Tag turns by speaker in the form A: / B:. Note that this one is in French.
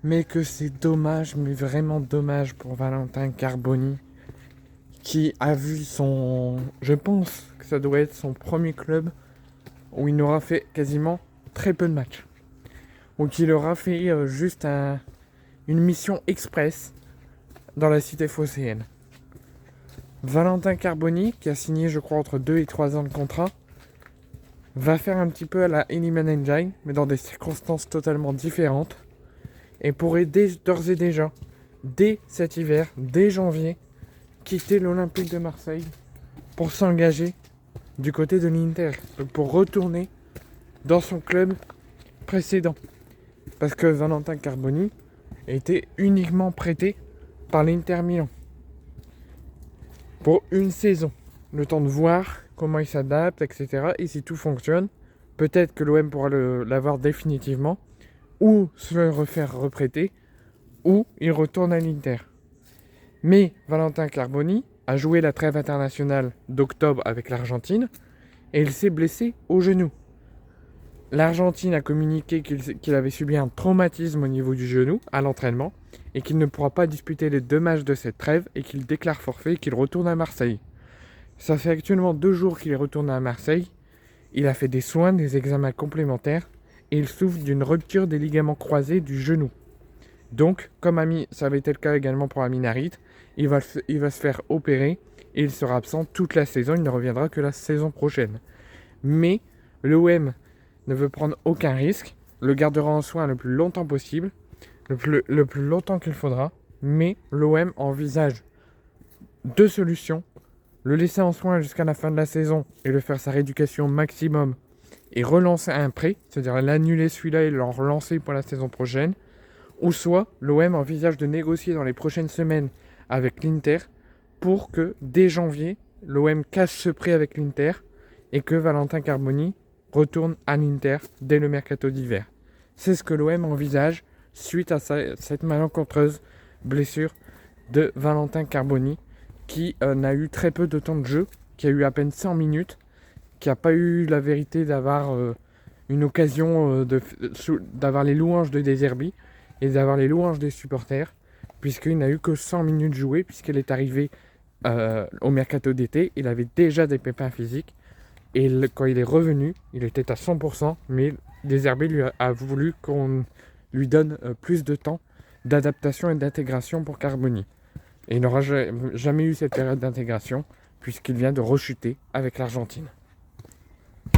A: mais que c'est dommage, mais vraiment dommage pour Valentin Carboni, qui a vu son... Je pense que ça doit être son premier club où il n'aura fait quasiment très peu de matchs. Ou qu'il aura fait une mission express dans la cité phocéenne. Valentin Carboni, qui a signé je crois entre 2 et 3 ans de contrat, va faire un petit peu à la Iliman Ndiaye, mais dans des circonstances totalement différentes, et pourrait d'ores et déjà, dès cet hiver, dès janvier, quitter l'Olympique de Marseille pour s'engager du côté de l'Inter, pour retourner dans son club précédent. Parce que Valentin Carboni était uniquement prêté par l'Inter Milan pour une saison, le temps de voir comment il s'adapte, etc. Et si tout fonctionne, peut-être que l'OM pourra l'avoir définitivement, ou se le refaire reprêter, ou il retourne à l'Inter. Mais Valentin Carboni a joué la trêve internationale d'octobre avec l'Argentine, et il s'est blessé au genou. L'Argentine a communiqué qu'il avait subi un traumatisme au niveau du genou à l'entraînement et qu'il ne pourra pas disputer les 2 matchs de cette trêve et qu'il déclare forfait et qu'il retourne à Marseille. Ça fait actuellement 2 jours qu'il est retourné à Marseille. Il a fait des soins, des examens complémentaires et il souffre d'une rupture des ligaments croisés du genou. Donc, comme ça avait été le cas également pour Amin Harit, il va se faire opérer et il sera absent toute la saison. Il ne reviendra que la saison prochaine. Mais l'OM ne veut prendre aucun risque, le gardera en soin le plus longtemps possible, le plus longtemps qu'il faudra, mais l'OM envisage 2 solutions: le laisser en soin jusqu'à la fin de la saison et le faire sa rééducation maximum et relancer un prêt, c'est-à-dire l'annuler celui-là et le relancer pour la saison prochaine, ou soit l'OM envisage de négocier dans les prochaines semaines avec l'Inter pour que dès janvier, l'OM casse ce prêt avec l'Inter et que Valentin Carboni retourne à l'Inter dès le mercato d'hiver. C'est ce que l'OM envisage suite à cette malencontreuse blessure de Valentin Carboni, qui n'a eu très peu de temps de jeu, qui a eu à peine 100 minutes, qui n'a pas eu la vérité d'avoir une occasion d'avoir les louanges de De Zerbi et d'avoir les louanges des supporters, puisqu'il n'a eu que 100 minutes jouées, puisqu'il est arrivé au mercato d'été. Il avait déjà des pépins physiques. Et quand il est revenu, il était à 100%, mais De Zerbi lui a voulu qu'on lui donne plus de temps d'adaptation et d'intégration pour Carboni. Et il n'aura jamais eu cette période d'intégration, puisqu'il vient de rechuter avec l'Argentine.